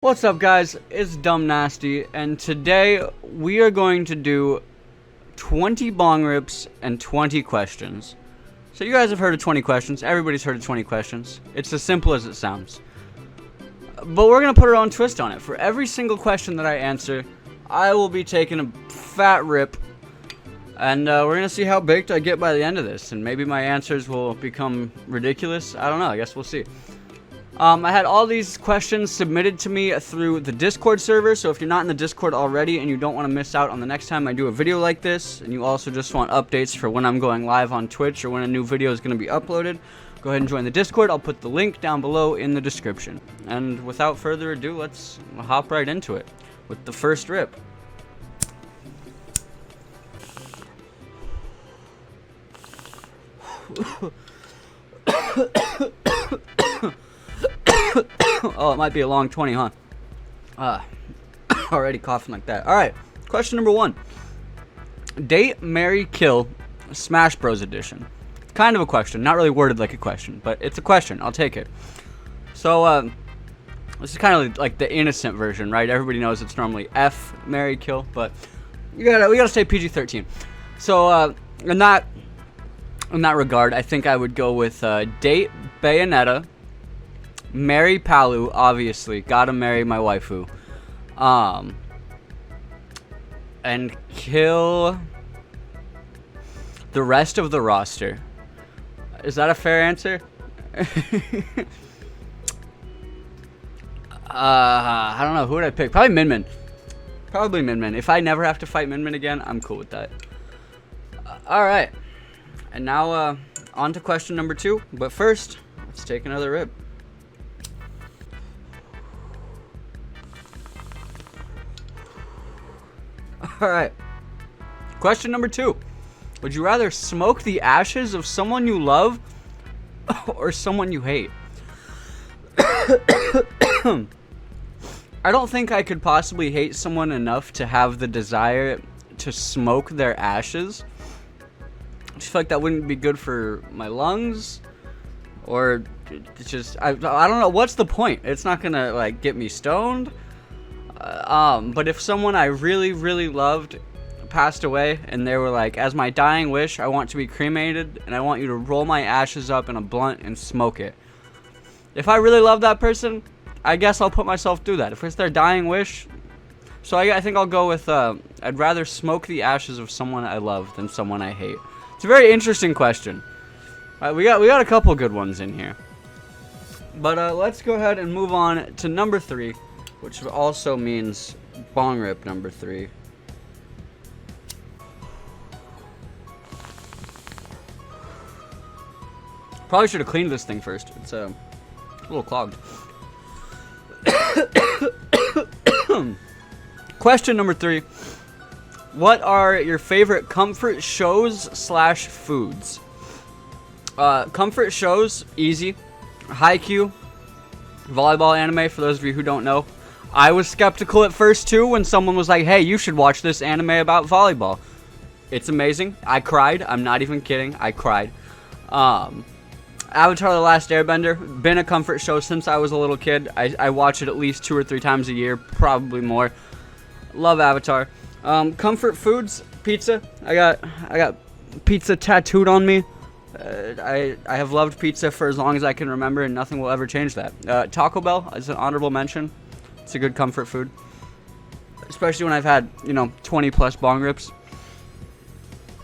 What's up, guys? It's DumbNasty, and today we are going to do 20 bong rips and 20 questions. So you guys have heard of 20 questions. Everybody's heard of 20 questions. It's as simple as it sounds. But we're going to put our own twist on it. For every single question that I answer, I will be taking a fat rip, and we're going to see how baked I get by the end of this. And maybe my answers will become ridiculous. I don't know. I guess we'll see. I had all these questions submitted to me through the Discord server, so if you're not in the Discord already and you don't want to miss out on the next time I do a video like this, and you also just want updates for when I'm going live on Twitch or when a new video is going to be uploaded, go ahead and join the Discord. I'll put the link down below in the description. And without further ado, let's hop right into it with the first rip. Oh, it might be a long 20, huh? Already coughing like that. Alright, question number 1. Date, marry, kill, Smash Bros. Edition. Kind of a question, not really worded like a question, but it's a question. I'll take it. So, this is kind of like the innocent version, right? Everybody knows it's normally F, marry, kill, but we gotta stay PG-13. So, in that regard, I think I would go with date Bayonetta, marry Palu, obviously. Gotta marry my waifu. And kill the rest of the roster. Is that a fair answer? I don't know. Who would I pick? Probably Min Min. Probably Min Min. If I never have to fight Min Min again, I'm cool with that. Alright. And now, on to question number 2. But first, let's take another rip. Alright. Question number 2. Would you rather smoke the ashes of someone you love or someone you hate? I don't think I could possibly hate someone enough to have the desire to smoke their ashes. I just feel like that wouldn't be good for my lungs, or it's just I don't know, what's the point? It's not gonna like get me stoned. But if someone I really, really loved passed away and they were like, as my dying wish, I want to be cremated and I want you to roll my ashes up in a blunt and smoke it. If I really love that person, I guess I'll put myself through that. If it's their dying wish, so I think I'll go with I'd rather smoke the ashes of someone I love than someone I hate. It's a very interesting question. We got a couple good ones in here. But let's go ahead and move on to number 3, which also means bong rip number 3. Probably should have cleaned this thing first. It's a little clogged. Question number 3. What are your favorite comfort shows / foods? Comfort shows, easy. Haikyuu, volleyball anime, for those of you who don't know. I was skeptical at first too when someone was like, hey, you should watch this anime about volleyball. It's amazing. I cried. I'm not even kidding. I cried. Avatar: The Last Airbender, been a comfort show since I was a little kid. I watch it at least 2 or 3 times a year, probably more. Love Avatar. Comfort foods, pizza. I got pizza tattooed on me. I have loved pizza for as long as I can remember, and nothing will ever change that. Taco Bell is an honorable mention. It's a good comfort food, especially when I've had, 20 plus bong rips.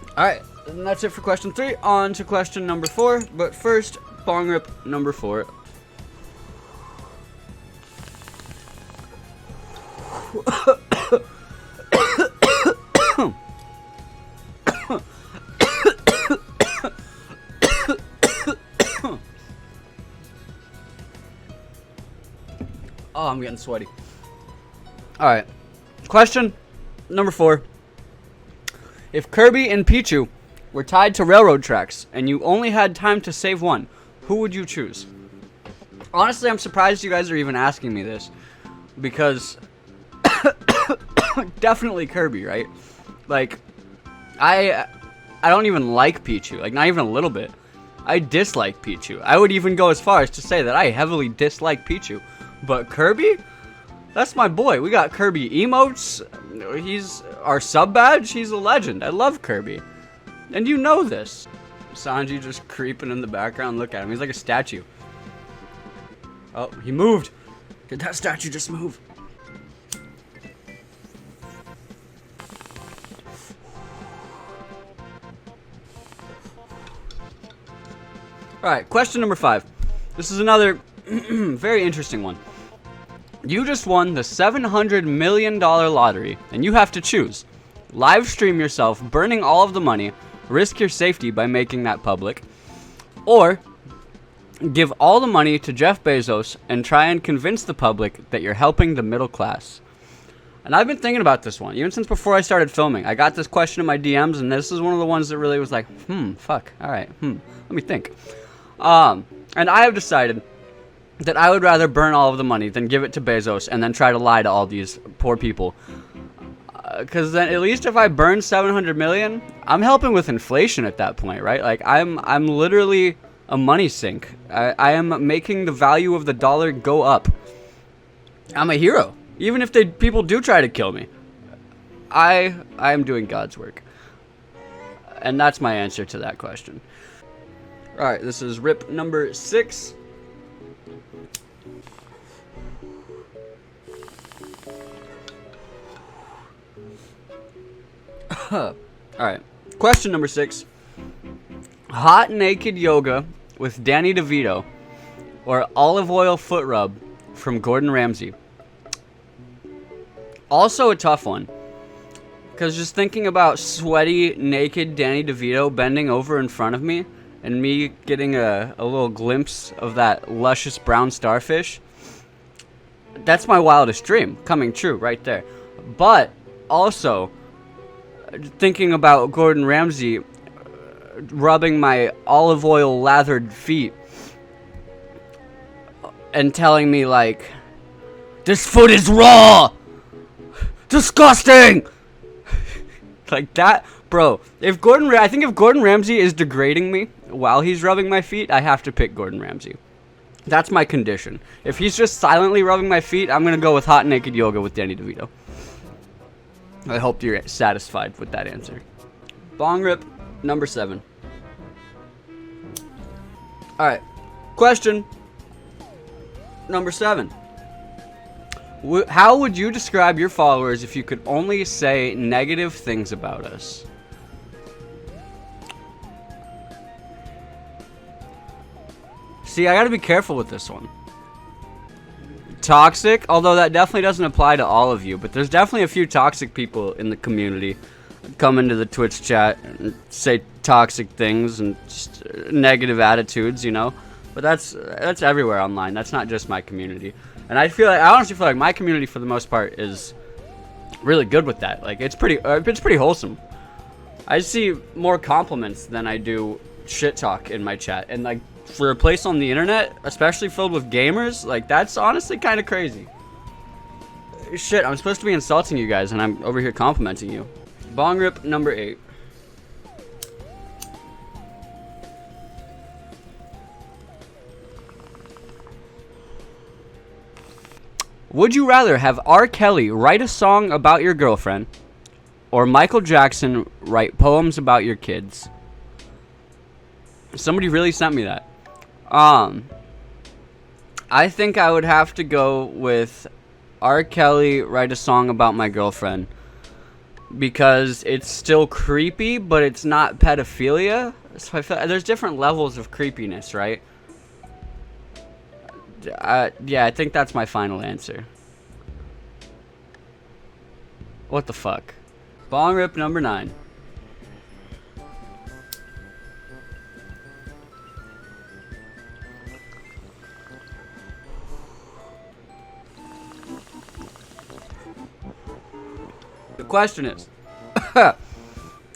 Alright, and that's it for question 3. On to question number 4, but first, bong rip number 4. Oh, I'm getting sweaty. Alright. Question number 4. If Kirby and Pichu were tied to railroad tracks and you only had time to save one, who would you choose? Honestly, I'm surprised you guys are even asking me this, because definitely Kirby, right? Like, I don't even like Pichu. Like, not even a little bit. I dislike Pichu. I would even go as far as to say that I heavily dislike Pichu. But Kirby? That's my boy. We got Kirby emotes. He's our sub badge. He's a legend. I love Kirby. And you know this. Sanji just creeping in the background. Look at him. He's like a statue. Oh, he moved. Did that statue just move? Alright, question number 5. This is another very interesting one. You just won the $700 million lottery, and you have to choose. Live stream yourself burning all of the money, risk your safety by making that public, or give all the money to Jeff Bezos and try and convince the public that you're helping the middle class. And I've been thinking about this one, even since before I started filming. I got this question in my DMs, and this is one of the ones that really was like, fuck, alright, let me think. And I have decided that I would rather burn all of the money than give it to Bezos and then try to lie to all these poor people. Because then at least if I burn 700 million, I'm helping with inflation at that point, right? Like, I'm literally a money sink. I am making the value of the dollar go up. I'm a hero. Even if people do try to kill me. I am doing God's work. And that's my answer to that question. Alright, this is rip number 6. Alright, question number 6. Hot naked yoga with Danny DeVito or olive oil foot rub from Gordon Ramsay. Also a tough one. Because just thinking about sweaty, naked Danny DeVito bending over in front of me and me getting a little glimpse of that luscious brown starfish, that's my wildest dream coming true right there. But also thinking about Gordon Ramsay rubbing my olive oil lathered feet and telling me like, this foot is raw, disgusting. Like that, bro. I think if Gordon Ramsay is degrading me while he's rubbing my feet, I have to pick Gordon Ramsay. That's my condition. If he's just silently rubbing my feet, I'm gonna go with hot naked yoga with Danny DeVito. I hope you're satisfied with that answer. Bong rip number 7. Alright, question number 7. How would you describe your followers if you could only say negative things about us? See, I gotta be careful with this one. Toxic, although that definitely doesn't apply to all of you, but there's definitely a few toxic people in the community come into the Twitch chat and say toxic things and just negative attitudes, you know. But that's everywhere online. That's not just my community. And I honestly feel like my community for the most part is really good with that. Like it's pretty wholesome. I see more compliments than I do shit talk in my chat, and like for a place on the internet, especially filled with gamers, like that's honestly kind of crazy. Shit, I'm supposed to be insulting you guys and I'm over here complimenting you. Bong rip number 8. Would you rather have R. Kelly write a song about your girlfriend or Michael Jackson write poems about your kids? Somebody really sent me that. I think I would have to go with R. Kelly write a song about my girlfriend because it's still creepy, but it's not pedophilia. So I feel there's different levels of creepiness, right? Yeah, I think that's my final answer. What the fuck? Bong rip number 9. The question is,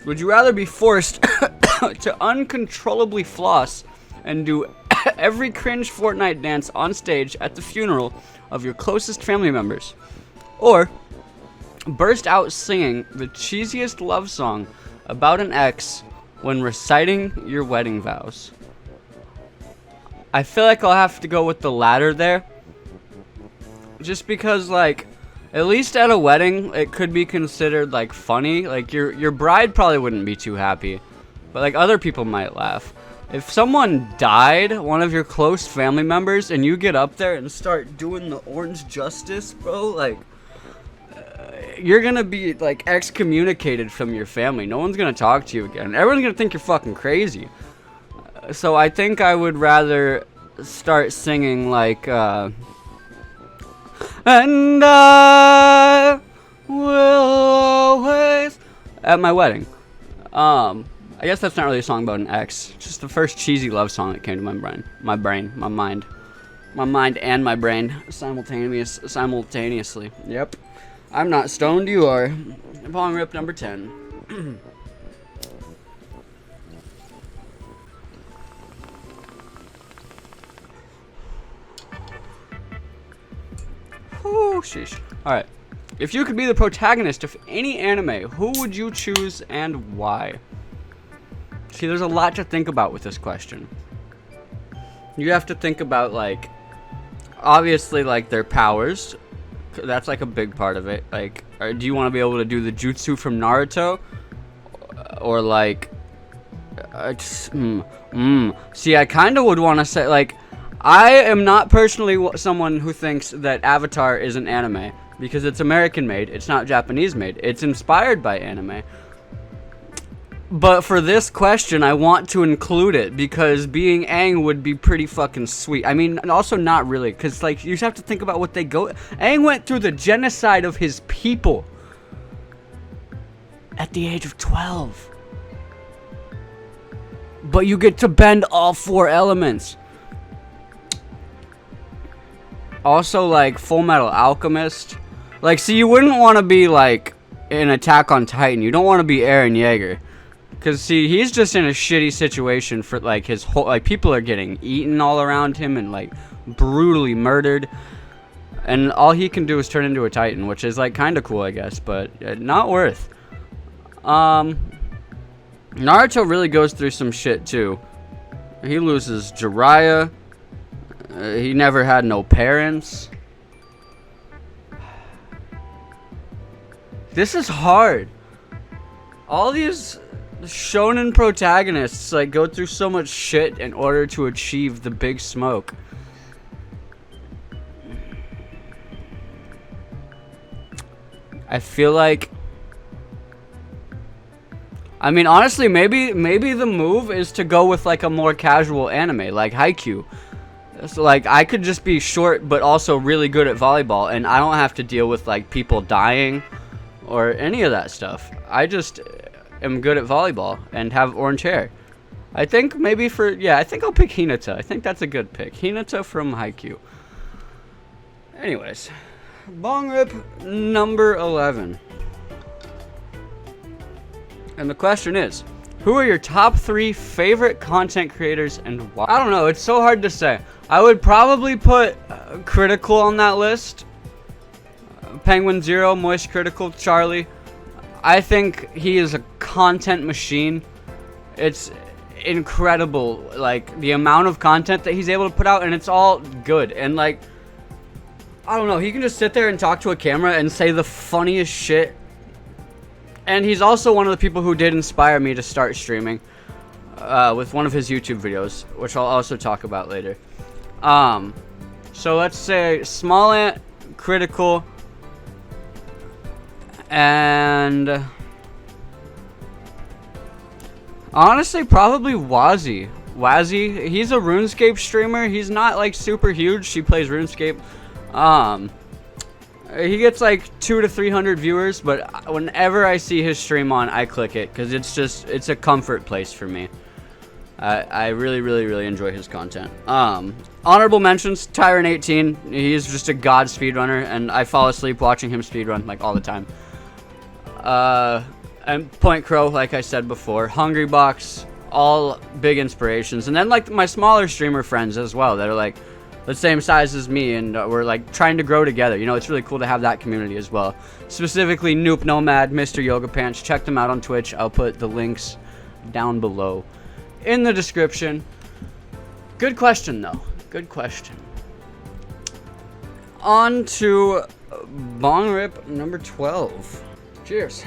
would you rather be forced to uncontrollably floss and do every cringe Fortnite dance on stage at the funeral of your closest family members, or burst out singing the cheesiest love song about an ex when reciting your wedding vows? I feel like I'll have to go with the latter there, just because like At least at a wedding, it could be considered like funny. Like your bride probably wouldn't be too happy, but like other people might laugh. If someone died, one of your close family members, and you get up there and start doing the orange justice, bro, like you're gonna be like excommunicated from your family. No one's gonna talk to you again. Everyone's gonna think you're fucking crazy. So I think I would rather start singing like and I will always at my wedding. I guess that's not really a song about an ex. Just the first cheesy love song that came to my mind, my mind and my brain simultaneously. Yep. I'm not stoned, you are. Bong rip number 10. Oh, sheesh. Alright. If you could be the protagonist of any anime, who would you choose and why? See, there's a lot to think about with this question. You have to think about, like, obviously, like, their powers. That's, like, a big part of it. Like, do you want to be able to do the jutsu from Naruto? Or, like, See, I kind of would want to say, like, I am not personally someone who thinks that Avatar is an anime. Because it's American made, it's not Japanese made. It's inspired by anime. But for this question, I want to include it because being Aang would be pretty fucking sweet. I mean, also not really, because like you just have to think about what they go. Aang went through the genocide of his people at the age of 12. But you get to bend all 4 elements. Also, like Full Metal Alchemist. Like, see, you wouldn't want to be like in Attack on Titan. You don't want to be Eren Yeager. Because, see, he's just in a shitty situation for, like, his whole... Like, people are getting eaten all around him and, like, brutally murdered. And all he can do is turn into a Titan, which is, like, kind of cool, I guess. But not worth. Naruto really goes through some shit, too. He loses Jiraiya. He never had no parents. This is hard. All these... The shonen protagonists like go through so much shit in order to achieve the big smoke. I feel like, I mean, honestly, maybe the move is to go with like a more casual anime like Haikyuu. So like I could just be short but also really good at volleyball and I don't have to deal with like people dying or any of that stuff. I just am good at volleyball and have orange hair. I think maybe I think I'll pick Hinata. I think that's a good pick. Hinata from Haikyuu. Anyways, Bong rip number 11. And the question is, who are your top 3 favorite content creators and why? I don't know, it's so hard to say. I would probably put Critical on that list. Penguin Zero, Moist Critical, Charlie. I think he is a content machine. It's incredible, like, the amount of content that he's able to put out, and it's all good. And, like, I don't know, he can just sit there and talk to a camera and say the funniest shit. And he's also one of the people who did inspire me to start streaming with one of his YouTube videos, which I'll also talk about later. So let's say Small Ant, Critical, and honestly probably Wazzy. He's a RuneScape streamer. He's not like super huge. He plays RuneScape. He gets like 200 to 300 viewers, but whenever I see his stream on, I click it because it's a comfort place for me. I really enjoy his content. Honorable mentions, Tyrant18. He's just a god speedrunner, and I fall asleep watching him speedrun like all the time. And Point Crow, like I said before, Hungrybox, all big inspirations. And then like my smaller streamer friends as well that are like the same size as me, and we're like trying to grow together. You know, it's really cool to have that community as well. Specifically Noop Nomad, Mr. Yoga Pants. Check them out on Twitch. I'll put the links down below in the description. Good question though. Good question. on to Bong Rip number 12. Cheers.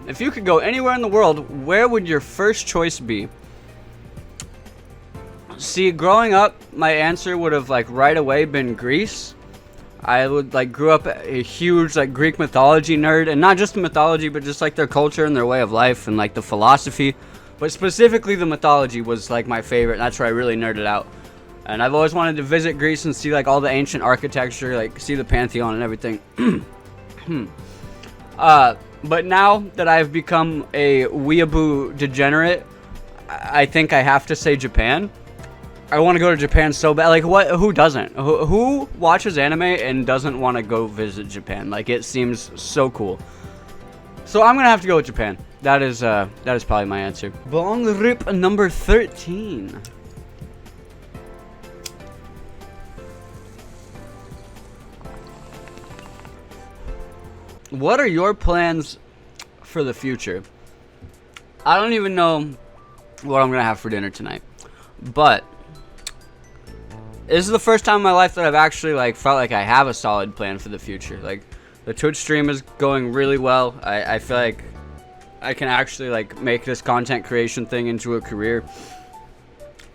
If you could go anywhere in the world, where would your first choice be? See, growing up, my answer would have like right away been Greece. I would like grew up a huge like Greek mythology nerd, and not just the mythology, but just like their culture and their way of life and like the philosophy. But specifically the mythology was like my favorite. That's where I really nerded out. And I've always wanted to visit Greece and see like all the ancient architecture, like see the Pantheon and everything. But now that I've become a weeaboo degenerate, I think I have to say Japan. I want to go to Japan so bad. Like, what? Who doesn't? Who watches anime and doesn't want to go visit Japan? Like, it seems so cool. So I'm gonna have to go with Japan. That is probably my answer. Bong Rip number 13. What are your plans for the future? I don't even know what I'm gonna have for dinner tonight, but this is the first time in my life that I've actually like felt like I have a solid plan for the future. Like, the Twitch stream is going really well. I feel like I can actually like make this content creation thing into a career,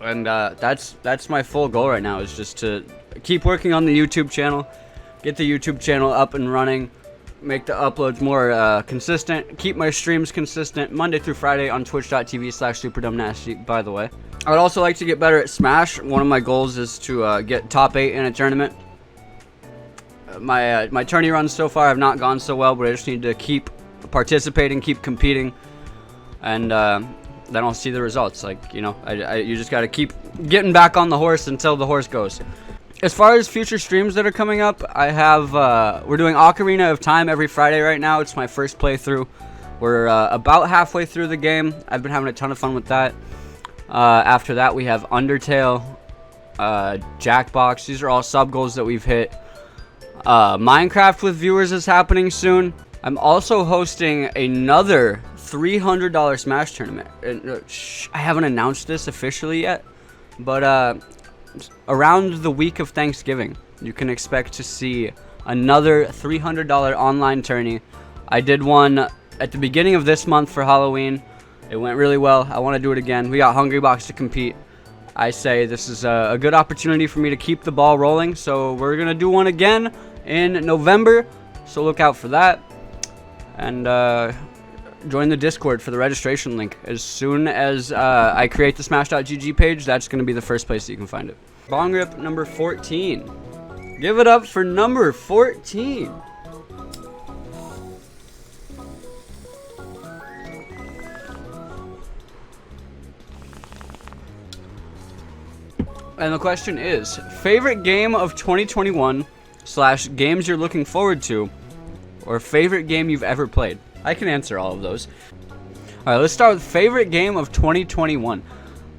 and that's my full goal right now, is just to keep working on the YouTube channel, get the YouTube channel up and running, make the uploads more consistent, keep my streams consistent Monday through Friday on twitch.tv/SuperDumbNasty, by the way. I would also like to get better at Smash. One of my goals is to get top 8 in a tournament. My tourney runs so far have not gone so well, but I just need to keep participating, keep competing, and then I'll see the results. Like, you know, you just got to keep getting back on the horse until the horse goes. As far as future streams that are coming up, I have we're doing Ocarina of Time every Friday right now. It's my first playthrough. We're about halfway through the game. I've been having a ton of fun with that. After that, we have Undertale, Jackbox. These are all sub goals that we've hit. Minecraft with viewers is happening soon. I'm also hosting another $300 Smash tournament. I haven't announced this officially yet, but around the week of Thanksgiving, you can expect to see another $300 online tourney. I did one at the beginning of this month for Halloween. It went really well. I want to do it again. We got Hungrybox to compete. I say this is a good opportunity for me to keep the ball rolling, so we're going to do one again in November, so look out for that. And join the Discord for the registration link. As soon as I create the Smash.gg page, that's going to be the first place that you can find it. Bong Rip number 14. Give it up for number 14. And the question is, favorite game of 2021 / games you're looking forward to, or favorite game you've ever played? I can answer all of those. Alright, let's start with favorite game of 2021.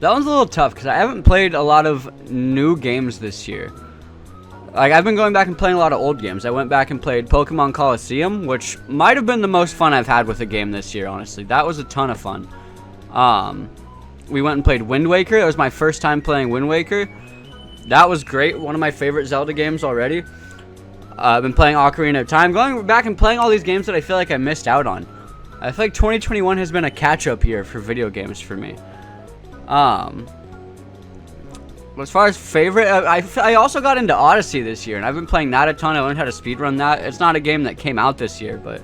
That one's a little tough because I haven't played a lot of new games this year. Like, I've been going back and playing a lot of old games. I went back and played Pokemon Coliseum, which might have been the most fun I've had with a game this year, honestly. That was a ton of fun. We went and played Wind Waker. It was my first time playing Wind Waker. That was great. One of my favorite Zelda games already. I've been playing Ocarina of Time. Going back and playing all these games that I feel like I missed out on. I feel like 2021 has been a catch-up year for video games for me. As far as favorite, I also got into Odyssey this year, and I've been playing that a ton. I learned how to speedrun that. It's not a game that came out this year, but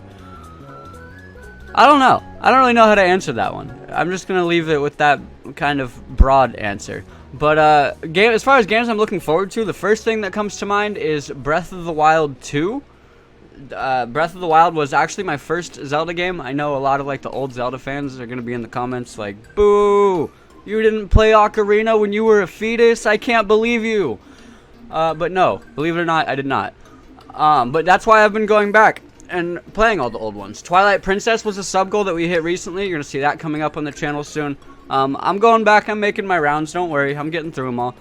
I don't know. I don't really know how to answer that one. I'm just going to leave it with that kind of broad answer. But as far as games I'm looking forward to, the first thing that comes to mind is Breath of the Wild 2. Breath of the Wild was actually my first Zelda game. I know a lot of like the old Zelda fans are going to be in the comments like, boo, you didn't play Ocarina when you were a fetus? I can't believe you. But no, believe it or not, I did not. But that's why I've been going back and playing all the old ones. Twilight Princess was a sub goal that we hit recently. You're going to see that coming up on the channel soon. I'm going back. I'm making my rounds. Don't worry. I'm getting through them all.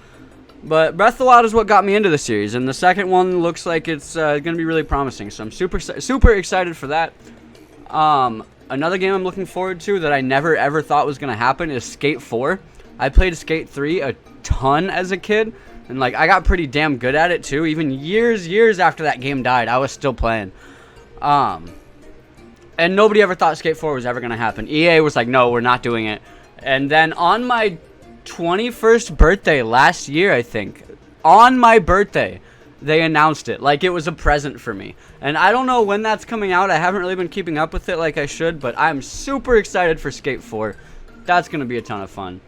But Breath of the Wild is what got me into the series, and the second one looks like it's going to be really promising. So I'm super excited for that. Another game I'm looking forward to that I never ever thought was going to happen is Skate 4. I played Skate 3 a ton as a kid, and like I got pretty damn good at it too. Even years after that game died, I was still playing. And nobody ever thought Skate 4 was ever going to happen. EA was like, no, we're not doing it. And then on my 21st birthday last year, I think, on my birthday, they announced it. Like it was a present for me. And I don't know when that's coming out. I haven't really been keeping up with it like I should, but I'm super excited for Skate 4. That's going to be a ton of fun.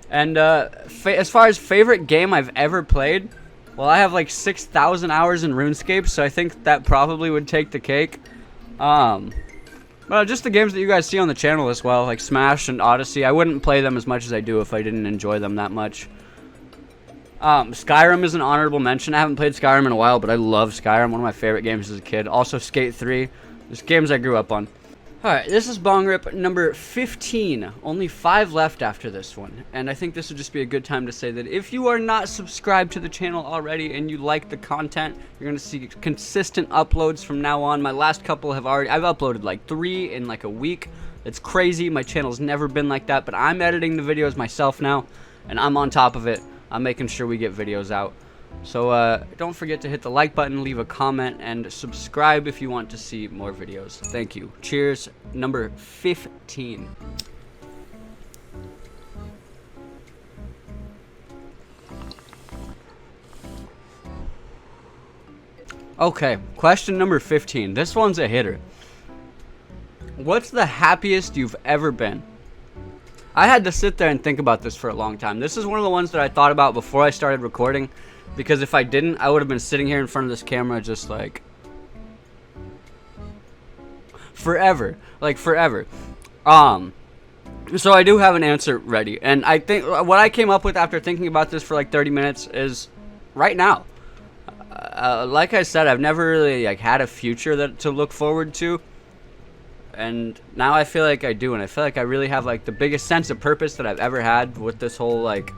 And as far as favorite game I've ever played, well, I have like 6,000 hours in RuneScape, so I think that probably would take the cake. Well, just the games that you guys see on the channel as well, like Smash and Odyssey. I wouldn't play them as much as I do if I didn't enjoy them that much. Skyrim is an honorable mention. I haven't played Skyrim in a while, but I love Skyrim. One of my favorite games as a kid. Also Skate 3. Just games I grew up on. Alright, this is Bong Rip number 15. Only 5 left after this one. And I think this would just be a good time to say that if you are not subscribed to the channel already and you like the content, you're going to see consistent uploads from now on. My last couple I've uploaded like 3 in like a week. It's crazy. My channel's never been like that, but I'm editing the videos myself now, and I'm on top of it. I'm making sure we get videos out. So don't forget to hit the like button, leave a comment, and subscribe if you want to see more videos. Thank you. Cheers. Number 15. Okay, question number 15. This one's a hitter. What's the happiest you've ever been? I had to sit there and think about this for a long time. This is one of the ones that I thought about before I started recording, because if I didn't, I would have been sitting here in front of this camera just like forever. Like forever. So I do have an answer ready. And I think what I came up with after thinking about this for like 30 minutes is right now. Like I said, I've never really like had a future to look forward to. And now I feel like I do, and I feel like I really have like the biggest sense of purpose that I've ever had with this whole like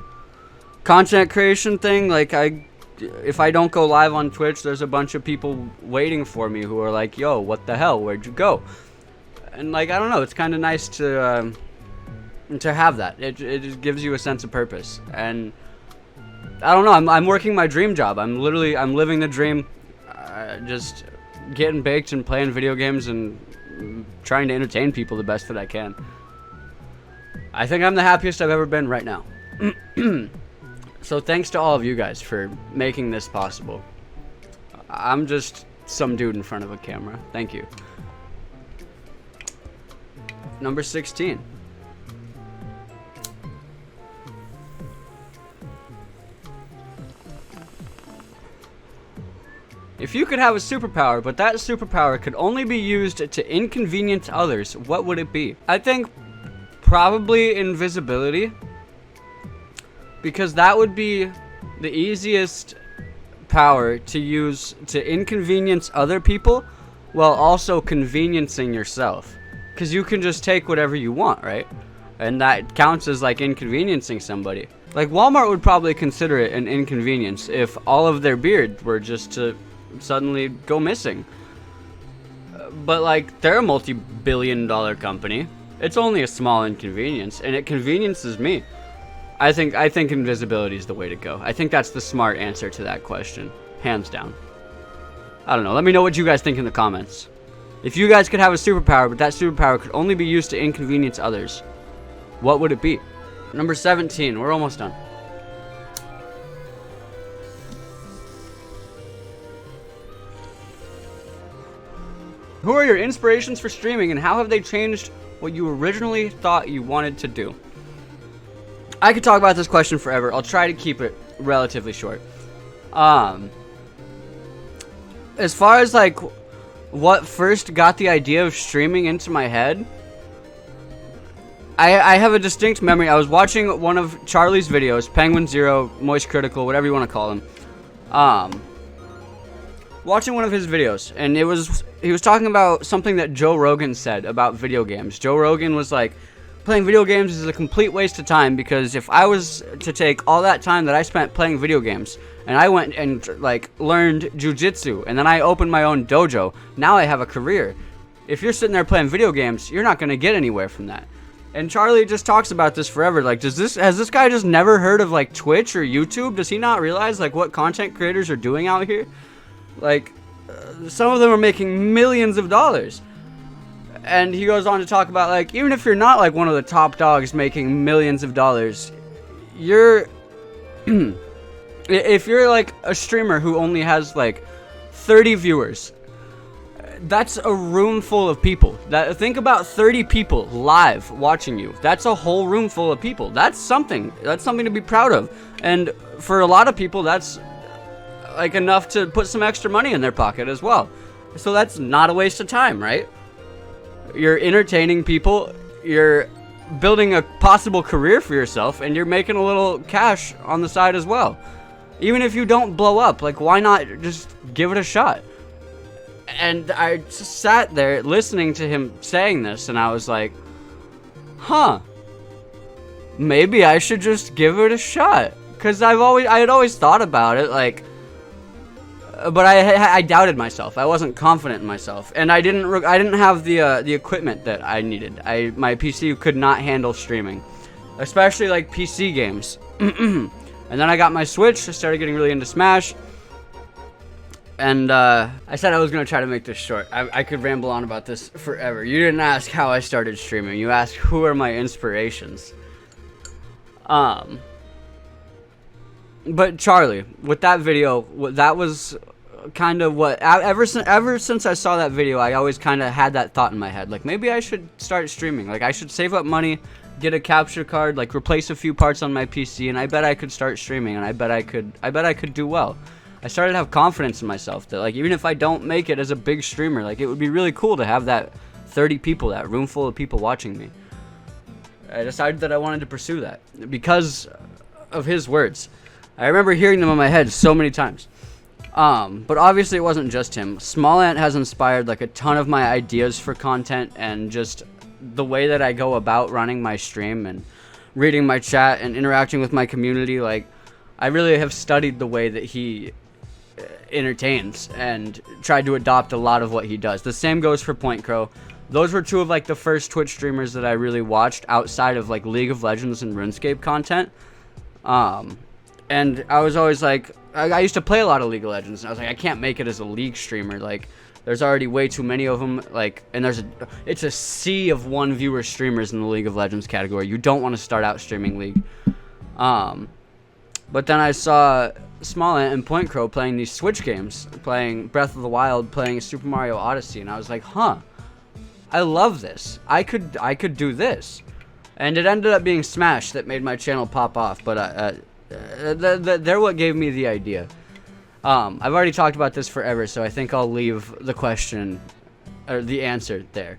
content creation thing. Like if I don't go live on Twitch, there's a bunch of people waiting for me who are like, yo, what the hell, where'd you go? And like, I don't know, it's kind of nice to have that. It just gives you a sense of purpose. And I don't know, I'm working my dream job. I'm living the dream, just getting baked and playing video games and trying to entertain people the best that I can. I think I'm the happiest I've ever been right now. So thanks to all of you guys for making this possible. I'm just some dude in front of a camera. Thank you. Number 16. If you could have a superpower, but that superpower could only be used to inconvenience others, what would it be? I think probably invisibility, because that would be the easiest power to use to inconvenience other people while also conveniencing yourself, because you can just take whatever you want, right? And that counts as like inconveniencing somebody. Like Walmart would probably consider it an inconvenience if all of their beard were just to suddenly go missing. But like, they're a multi-billion-dollar company. It's only a small inconvenience, and it conveniences me. I think invisibility is the way to go. I think that's the smart answer to that question, hands down. I don't know. Let me know what you guys think in the comments. If you guys could have a superpower, but that superpower could only be used to inconvenience others, what would it be? Number 17. We're almost done. Who are your inspirations for streaming, and how have they changed what you originally thought you wanted to do? I could talk about this question forever. I'll try to keep it relatively short. As far as like what first got the idea of streaming into my head, I have a distinct memory. I was watching one of Charlie's videos, Penguin Zero, Moist Critical, whatever you want to call him. Watching one of his videos, and he was talking about something that Joe Rogan said about video games. Joe Rogan was like, playing video games is a complete waste of time, because if I was to take all that time that I spent playing video games and I went and like learned jujitsu and then I opened my own dojo, now I have a career. If you're sitting there playing video games, you're not going to get anywhere from that. And Charlie just talks about this forever. Like, has this guy just never heard of like Twitch or YouTube? Does he not realize like what content creators are doing out here? Like, some of them are making millions of dollars. And he goes on to talk about, like, even if you're not like one of the top dogs making millions of dollars, you're if you're like a streamer who only has like 30 viewers, that's a room full of people. Think about 30 people live watching you. That's a whole room full of people. That's something to be proud of. And for a lot of people, that's like enough to put some extra money in their pocket as well. So that's not a waste of time, right? You're entertaining people, you're building a possible career for yourself, and you're making a little cash on the side as well. Even if you don't blow up, like, why not just give it a shot? And I just sat there listening to him saying this, and I was like, huh, maybe I should just give it a shot. Because I had always thought about it, like, but I doubted myself. I wasn't confident in myself, and I didn't have the equipment that I needed. My PC could not handle streaming, especially like PC games. And then I got my Switch. I started getting really into Smash, and I said I was gonna try to make this short. I could ramble on about this forever. You didn't ask how I started streaming. You asked who are my inspirations. But Charlie, with that video, that was kind of what, ever since I saw that video, I always kind of had that thought in my head, like, maybe I should start streaming. Like, I should save up money, get a capture card, like replace a few parts on my PC, and I bet I could start streaming, and I bet I could do well. I started to have confidence in myself that, like, even if I don't make it as a big streamer, like, it would be really cool to have that 30 people, that room full of people watching me. I decided that I wanted to pursue that because of his words. I remember hearing them in my head so many times. But obviously it wasn't just him. Small Ant has inspired like a ton of my ideas for content, and just the way that I go about running my stream and reading my chat and interacting with my community. Like, I really have studied the way that he entertains and tried to adopt a lot of what he does. The same goes for Point Crow. Those were two of like the first Twitch streamers that I really watched outside of like League of Legends and RuneScape content. And I was always like, I used to play a lot of League of Legends, and I was like, I can't make it as a League streamer. Like, there's already way too many of them. Like, and it's a sea of one viewer streamers in the League of Legends category. You don't want to start out streaming League. But then I saw Small Ant and Point Crow playing these Switch games, playing Breath of the Wild, playing Super Mario Odyssey, and I was like, huh, I love this. I could do this. And it ended up being Smash that made my channel pop off, but they're what gave me the idea. I've already talked about this forever, so I think I'll leave the question, or the answer there.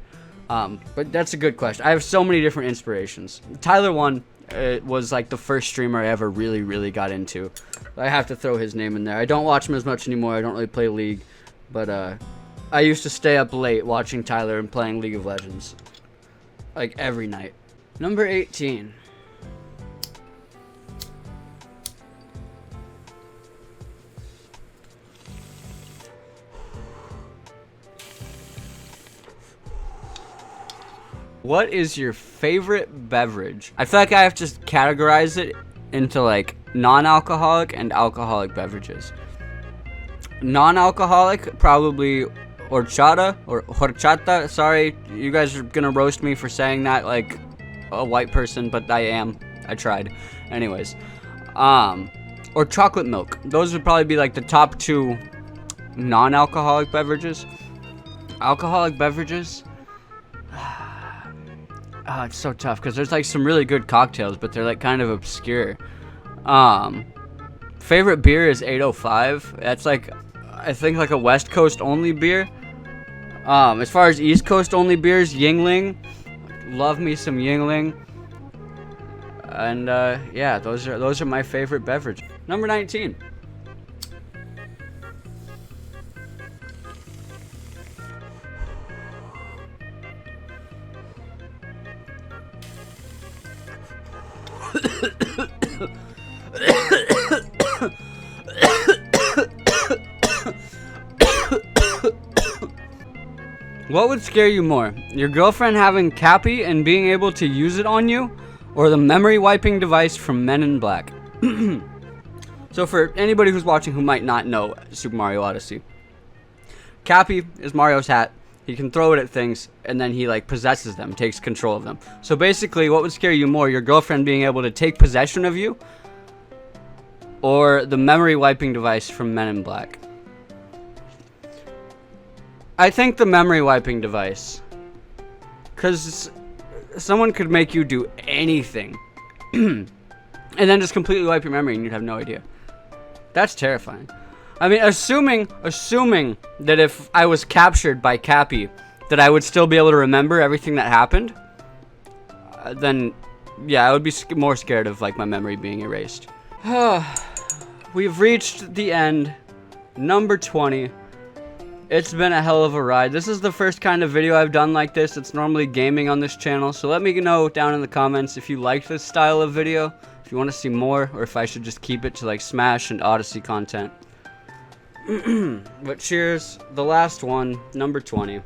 But that's a good question. I have so many different inspirations. Tyler One was like the first streamer I ever really got into. I have to throw his name in there. I don't watch him as much anymore. I don't really play League, but I used to stay up late watching Tyler and playing League of Legends, like every night. Number 18. What is your favorite beverage? I feel like I have to categorize it into like non-alcoholic and alcoholic beverages. Non-alcoholic, probably horchata. Sorry, you guys are gonna roast me for saying that like a white person, but I am. I tried. Anyways, or chocolate milk. Those would probably be like the top two non-alcoholic beverages. Alcoholic beverages. Oh, it's so tough because there's like some really good cocktails, but they're like kind of obscure. Favorite beer is 805. That's like, I think like a West Coast only beer. As far as East Coast only beers, Yingling. Love me some Yingling. And yeah, those are my favorite beverages. Number 19. What would scare you more? Your girlfriend having Cappy and being able to use it on you? Or the memory wiping device from Men in Black? So for anybody who's watching who might not know Super Mario Odyssey, Cappy is Mario's hat. He can throw it at things, and then he like possesses them, takes control of them. So basically, what would scare you more? Your girlfriend being able to take possession of you? Or the memory wiping device from Men in Black? I think the memory wiping device. Because someone could make you do anything. And then just completely wipe your memory and you'd have no idea. That's terrifying. I mean, assuming that if I was captured by Cappy, that I would still be able to remember everything that happened, then, yeah, I would be more scared of, like, my memory being erased. We've reached the end. Number 20. It's been a hell of a ride. This is the first kind of video I've done like this. It's normally gaming on this channel, so let me know down in the comments if you like this style of video, if you want to see more, or if I should just keep it to, like, Smash and Odyssey content. But cheers, the last one, number 20.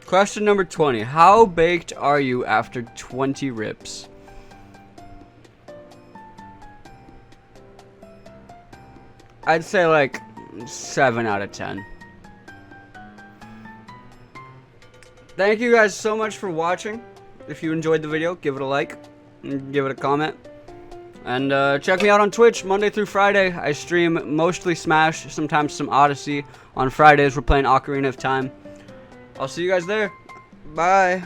Question number 20. How baked are you after 20 rips? I'd say like 7 out of 10. Thank you guys so much for watching. If you enjoyed the video, give it a like and give it a comment. And check me out on Twitch Monday through Friday. I stream mostly Smash, sometimes some Odyssey. On Fridays, we're playing Ocarina of Time. I'll see you guys there. Bye.